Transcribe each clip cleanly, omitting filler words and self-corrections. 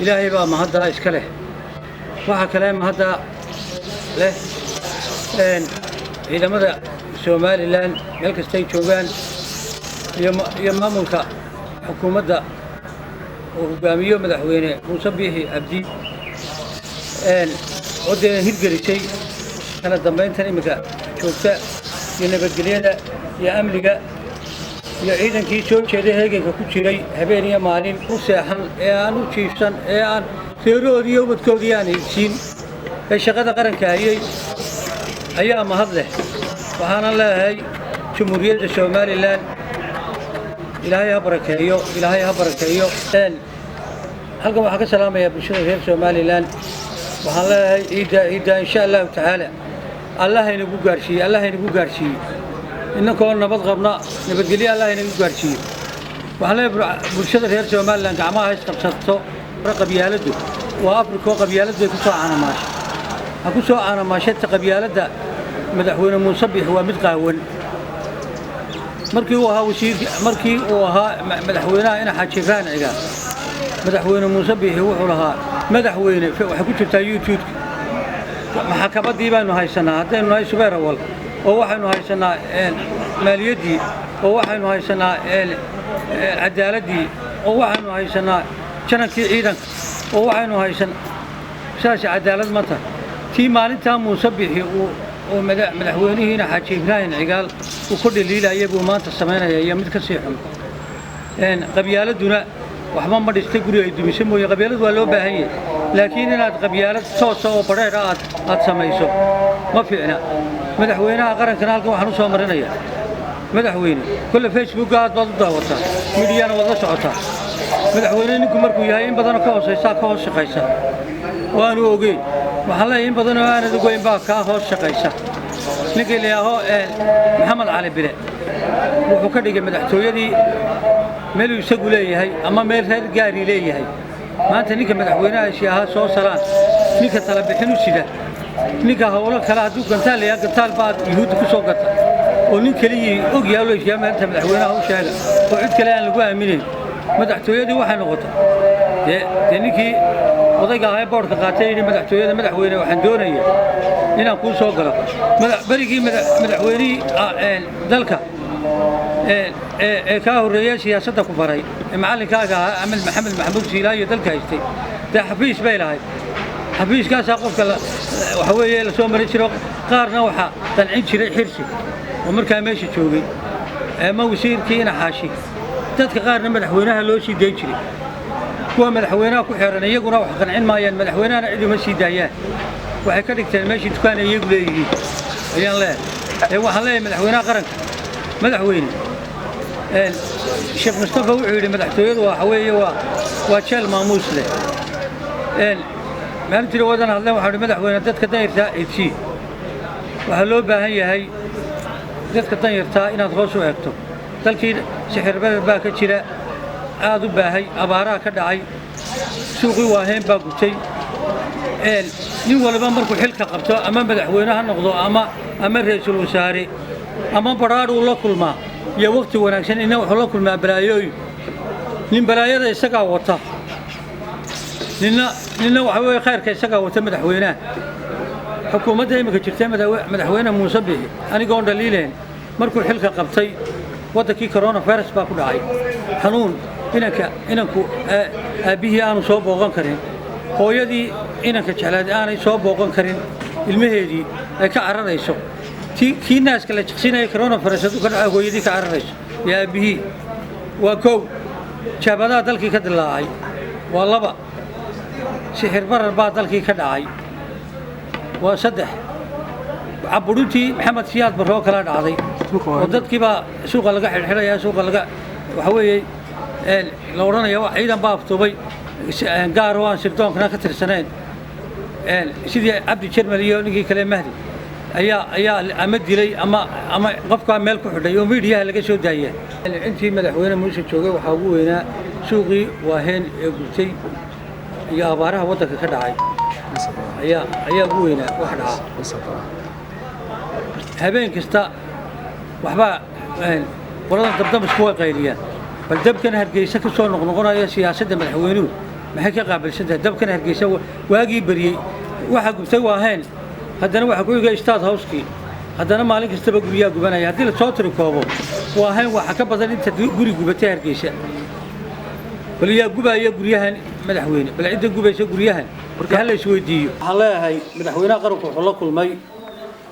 إلهي بقى ما هذا إشكاله واحد كلام هذا له إن إذا ماذا سومالي لان ملك استيت شوغان يوم ملك حكومة وقامية مدحوينه مصبيه عبدي إن ودي هيرجري شيء أنا ضمن ثاني مكان شوفته ينبغينا يا أمريكا يا إذا كي شو شيء هيك كوتشري هبيني مالين وساحن أنا وشيشان أنا ثيروريو بتكودياني سين الشغلة قرن كهية أيام هذله وحنا الله هاي جمهورية الصومال الآن إلهي بركاته إلهي بركاته الآن حلقة وحكي سلامة يا بشر غير الصومال الآن وحنا الله إذا إن شاء الله تعالى الله ينبو قرشي الله ينبو قرشي إنكم نبض غبنا نبتقلي الله ينبو قرشي وحنا بشر غير الصومال الآن جماعة استقصته قبيلته وأفريقيا قبيلته كسوع أنا ماشي أكسوع أنا ماشي قبيلته مدحوينه مصبح هو متقاون مركي وها وشير مركي وها مدحوينه أنا حاجفان عقاب مدحوينه مصبح هو حولها مدحوينه وحكوت بتاع يوتيوب محاكمة ديبان هاي السنة هذا إنه هاي سبير أول وواحد إنه هاي السنة ماليدي وواحد إنه هاي السنة عدالة دي وواحد إنه هاي السنة شنك عيدك وواحد إنه هاي السنة ساس عدالة متى في مالتها مصبح ومدحوينه هنا حاجي إبراهيم عقال وكل الليلة يبغوا ما تسمعنا يا متكسيحهم إن قبيلة دون وحمام ما يستقروا يدوم يسموا يا قبيلة ولا بهية لكن أنا قبيلة صوص وبريرات أتسميسو ما فينا مدحوينه قرن كنالكم وحنو سامرنا يا مدحوينه كل فيسبوك قاعد ضد وطا ميديانا والله شعطا مدحوينه إنكم مركوا ياين بدنا كوس شقيسة وأنا أوجي وحلا بدنا أنا تقولين بقى كهوس شقيسة نقول يا هو محمد علي بلاد وفكرني مدحتوية دي ملو يسقوا لي هاي أما ميل هاي جاري لي هاي ما أنت نيك مدحوينها أشياء صو سلام نيك طلب حنو سيدا نيك هؤلاء كلا دوك قتال يا قتال بعد يهود كسوقت ونيك لي أوجي أولو أشياء ما أنت مدحوينها هو شايل وعد كلا أنا لقوها منين مدحتوية دي واحد نقطة تنيكي وضيقة هاي بورد قاتيني مدحتوية مدحوينه وحندونية هنا نقول سوقنا بريقي مدحويني ذلك كاهو الرئيس سياسة كفري معلم كاجا عمل محمد محمود سيلاي ذلك هيستي ده حفيش بيلاهي حفيش كاس أقف كلا وحوي لسوم ريشرق قارنا وحا تنعيد شري حرسي ومركا ماشي تشوقي ما وسير كينا حاشي تدك قارنا مدحوينها لوشي ديجري كوا مدحوينها كحرنا يقولوا وحقن عين ما ين مدحوينها نعيد مسي دايان وحكرك تلماشي تكان يقول لي يلا هو حلا مدحوينها قرن مدحويني الشيخ مصطفى وعيد مدحتويد وحويه وشال ماموس له ما أنت لو ودنا الله وحول مدحوينه دتك داير تأتي وهلو بهاي هاي دتك داير تا إن تغوص وقته تلكي سحر باك كذا عادوا بهاي أبارة كدعي سوقي واهم باقوتي نقول بمركو حلقة قبته أمام مدحوينه هالنقضة أما الرئيس الوزراء أما برار والله كل ما يا وقت وناكسن إنه وحلا كل ما برايوي لين برايا ده يسقى وطا لنا وحوي خير كيسقى وطا مدحوينه حكومة هي مكتشفتها مدحوينه مصبيه أنا قون دليلين مركو الحلقة قبتي وذكي كورونا فيروس باكل عاي حنون إنكو به أنا صوب وغن كرين هو يدي إنك شلاد أنا صوب وغن كرين المهدي كعرض يسوق كي الناس كلا شخصينا كورونا فيروس وكان هو يدي كعرض يا به وكو شباب ذلك كدلاعي والله بقى سحر برا بعض ذلك كدلاعي وصدح عبروتي محمد سياد برو كلا دعدي ودد كيبا سوق لقى حرية سوق لقى وحوي لو رنا يا عيدا بافتوبي قاروان سبتون كنا كتر سنين سيدي عبد الشرملي نجي كلام مهدي أيا أمد لي أما قفك مالك حدا يوم فيديو لقى شو داية أنت مدحونا موسى شوقي وحاوينا سوقي وهن قلتي يا أبارها وضك كدعي أيا أبوينا وحدها هبين كستا وحبا ورنا دبدب سكوا قيليا بل دب كان هرجيسك سو نقنقنا يا سياسة مدحوينو maxay ka qaabilsantahay dabkan hargeysa waagii bariyey waxa gubtay waa hayn haddana waxa ku xigay State House-kii haddana maalin kastaba guriga gubanaya haddii la soo tiri koobo waa hayn waxa ka badan inta guri gubatay hargeysa bal yaa gubaya guriyahan madaxweyne bal cid gubaysa guriyahan marka hal is weydiiyo waxaan leeyahay madaxweynaha qaranku wuxuu la kulmay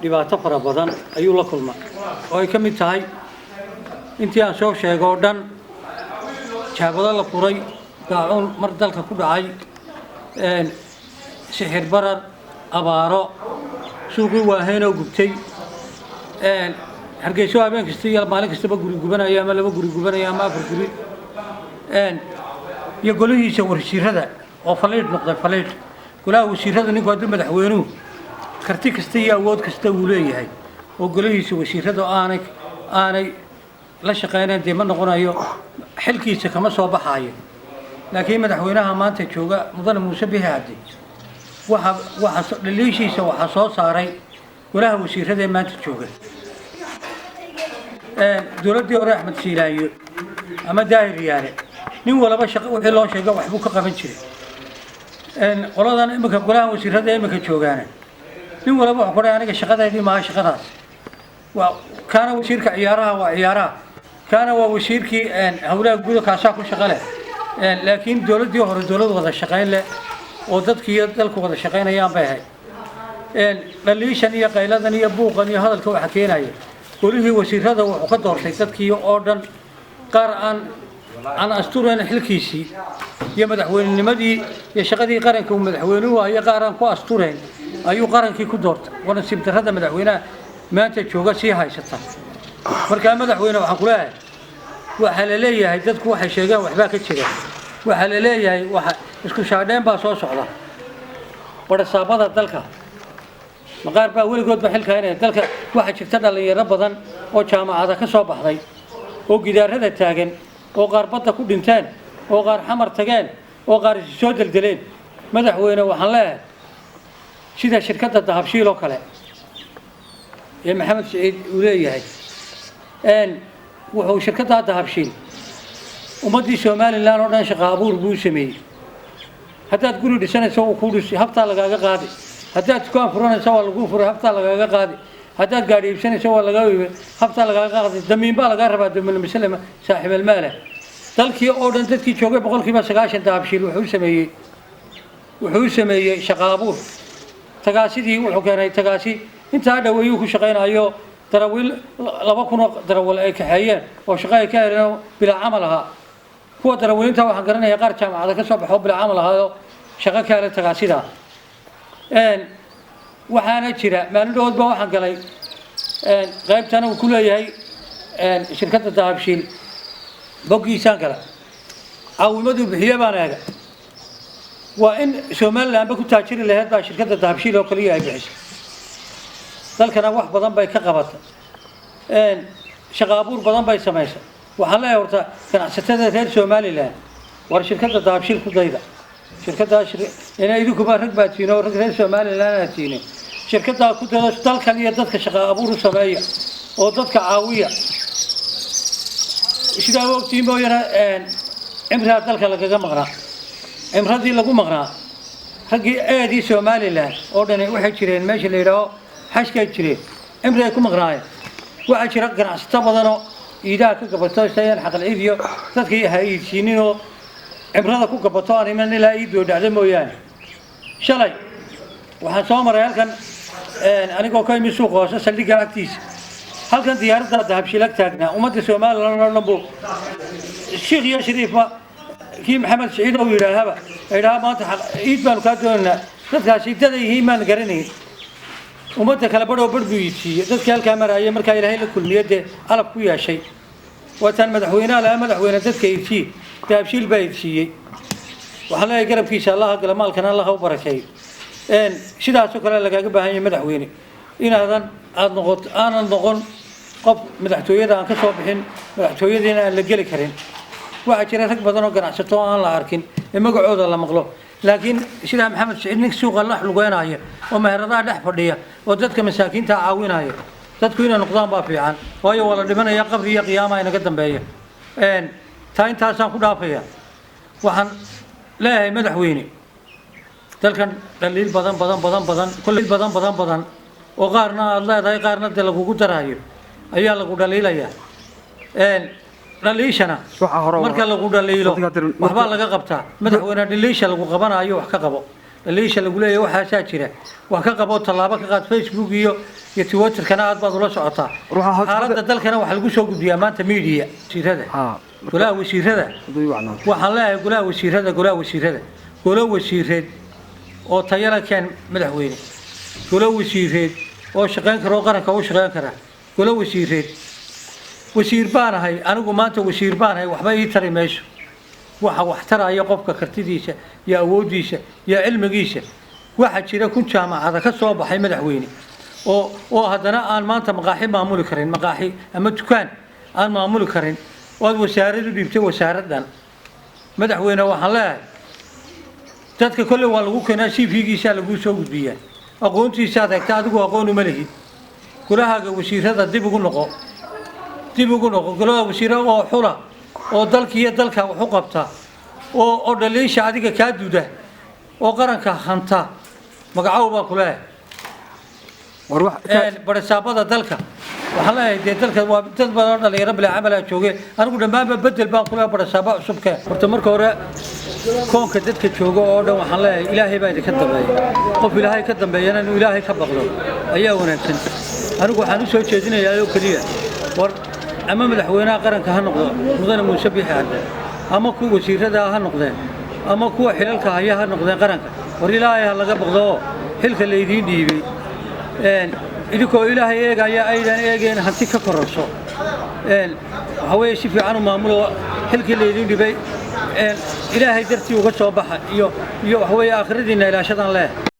dhibaato fara badan ayuu la kulmay oo ay ka mid tahay intii aan soo sheego oo dhan jaabada la furay daacuun mar dalka ku dhacay sixir barar abaaro suuqii waahayn oo gubtay hargeysa habeen kasta iyo maalin kastaba guri gubanaya ama laba guri gubanaya ama afar guri iyo golihiisa wasiirada oo faleed noqday faleed golaha wasiirada ninku hadii madaxweynuhu karti kasta iyo awood kasta uu leeyahay oo golihiisa wasiirada aanay la shaqeynayaan deema noqonayo xilkiisa kama soo baxayo laakiin madaxweynaha maanta jooga mudane Muuse Bihi Cabdi waxa dhaliishiisa waxa soo saaray golaha wasiirada maanta jooga dowladda Axmed Siilaayo ama Daahir Yaale nin walba shaqo wixii loo sheegay waxbuu ka qaban jiray qoladan imika golaha wasiirada imika joogaana nin walba wuxuu qoray aniga shaqadeedii ma shaqadaas waa kana wasiirka ciyaaraha waa ciyaaraha kana waa wasiirkii hawlaha guud ka ku shaqale laakiin dowladii hore dowlad wada shaqeyn leh oo dadkii dalku wada shaqeynayaan bay ahayd dhaliishan iyo qayladan iyo buuqan iyo hadalka waxa keenaya golihii wasiirada wuxuu ka doortay dadkii oo dhan qaar aan asturan xilkiisii iyo madaxweynenimadii iyo shaqadii qaranka uu madaxweynuhu ay qaran ku astureen ayuu qarankii ku doortay wana sibtarada madaxweynaha maanta jooga si haysata marka madaxweyne waxa ku leeyahay waxa la leeyahay dadku waxay sheegaan waxba ka jira waxa la leeyahay waxa isku shaadeen baa soo socda warasaabada dalka maqaar baa weligood xilka inay dalka waxa jirta dhalinyaro badan oo jaamacada ka soo baxday oo gidaarada taagan oo qaar badda ku dhinteen oo qaar xamar tageen oo qaar soo daldaleen madaxweyne waxaan leeyahay sida shirkadda dahabshiil oo kale ee maxamed saciid uu leeyahay wuxuu shirkadda dahabshiil ummadii Soomaaliland oo dhan shaqo abuur buu sameeyay haddaad guri dhisanayso oo ku dhisi hafta lagaaga qaadi haddaad dukaan furanayso waa lagu furay hafta lagaaga qaadi haddaad gaari iibsanayso waa laga iibay hafta lagaaga qaadi damiin baa laga rabaa damiin mislima saaxiib almaal dalkii oo dhan dadkii joogay 90% dahabshiil wuxuu sameeyay shaqo abuur tagaasidii wuxuu keenay tagaasi inta dhaweeyuu ku shaqeynayo darawiil 2,000 darawiil ay ka hayeen oo shaqo ay ka heleen bila amal aha kuwa darawiilinta waxaan garanayaa qaar jaamacada ka soo baxo bila amal aha shaqo ka heleen tagaasida waxaana jira maalin dhood baa waxaan galay qaybtana uu ku leeyahay shirkadda dahabshiil bogiisaan gala caawimadu bixiye baan eega waa in Soomaaliland ba ku taajiri lahayd baa shirkadda dahabshiil oo kaliya ay bixisay dalkana wax badan bay ka qabatay shaqo abuur badan bay samaysay waxaan leeyahay horta ganacsatada reer Soomaaliland war shirkadda dahabshiil ku dayda shirkadda inay idinku ba rag baatiino reer Soomaaliland aatiino shirkadda ku dayda dalkan iyo dadka shaqo abuur sameeya oo dadka caawiya sida waqtii mooyana imraa dalka lagaga maqnaa imradii lagu maqnaa ragii aadii Soomaaliland oo dhan waxay jireen meesha la yiraahdo xashka jireen imray ku maqnaayeen waxa jira ganacsato badan oo iidaa ka gabato sayaan xaqal ciidiyo dadkii hay'adsiinino imrada ku gabato ariman ilaa iidoo dhacday mooyaan shalay waxaan soo maray halkan anigoo ka imid suuq hoose saldhiga agtiisa halkan diyaaradda dahabshiil taagnaa ummadda Soomaaliland oo dhan buu Sheekh iyo Shariif kii Maxamed Saciid oo yiraahaba ayraa maanta iid baan ka doonaa dadkaasi dadayeen maan garanay ummadda kala badho badbuuyay dadka halka maraya marka Ilaahay la kulmiyay alab ku yeeshay watan madaxweynaha la madaxweyne dadka iibsi dahabshiil bay iibsiyay waxa la garabkiisa Allah gala maalkan Allah u barakeeyo sidaas oo kale lagaga baahan yahay madaxweyne inaadan aanan noqon qof madaxtooyada aan ka soo bixin madaxtooyadiina aan la gali karin waxa jira rag badan oo ganacsato aan la arkin magacooda la maqlo laakiin sida Maxamed Saciid nin suuqa la xulgoynaayo oo meheradaha dhex fadhiya oo dadka masaakiinta caawinaayo dadku inay noqdaan baa fiican waayo wala dhimanaya qabri iyo qiyaamaha inaga dambeeya taa intaasaan ku dhaafaya waxaan لا هي مدحويني dalkan dhaliil badan oo qaarna leedahay qaarna de lagu daraayo ayaa lagu dhaliilaya dhaliishana marka lagu dhaliilo waxba laga qabtaa madaxweynaha dhaliisha lagu qabanayo wax ka qabo dhaliisha lagu leeyahay waxa saa jira wax ka qabo talaabo ka qaad Facebook iyo Twitter kana aad baad ula socotaa xaaladda dalkana waxa lagu soo gudbiyaa maanta media wasiirada golaha wasiirada waxaan leeyahay golaha wasiirada oo tayada kan madaxweyne golaha wasiireed oo shaqeyn karo qaranka oo shaqeyn kara golaha wasiir baanahay anigu maanta wasiir baanahay waxba ii taray meesho waxa wax taraya qofka kartidiisa iyo awoodiisa iyo cilmigiisa waxa jira kun jaamacada ka soo baxay madaxweyne oo haddana aan maanta maqaaxi maamuli karin maqaaxi ama dukaan aan maamuli karin oo wasaaraddu dhibtay wasaaraddan madaxweyne waxaan leeyahay dadka kulli waa lagu keenaa CV-giisa lagu soo gudbiyaa aqoontiisa adeegta adigu aqoon uma lehid golaha wasiirada dib ugu noqo golaha wasiirada oo xula oo dalkiiyo dalka wax u qabta oo dhaliisha adiga ka duuda oo qaranka hanta magacawba kule barasaabada dalka waxaa la yidhi dalka waa dad badan dhalinyaro bila camal ah jooge anigu dhamaanba bedel baan kula barasaaba cusubka horta marka hore koonka dadka jooga oo dhan waxaan leeyahay ilaahay baa idinka dambeeya qof ilaahay ka dambeeyana inuu ilaahay ka baqdo ayaa wanaagsan anigu waxaan u soo jeedinayaa oo kaliya war ama madaxweynaha qaranka ha noqdo mudane Muuse Biixi Cabdi ama kuwa wasiirada ha noqdeen ama kuwa xilalka haya ha noqdeen qaranka war ilaahay ha laga baqdo xilka la idin dhiibay idinkoo ilaahay eegaya aydan eegeen hanti ka kororso waxa weeye si fiican u maamulo xilkii la idin dhibay ilaahay dartii uga soo baxa iyo waxa weeye aakhiradiina ilaashadan leh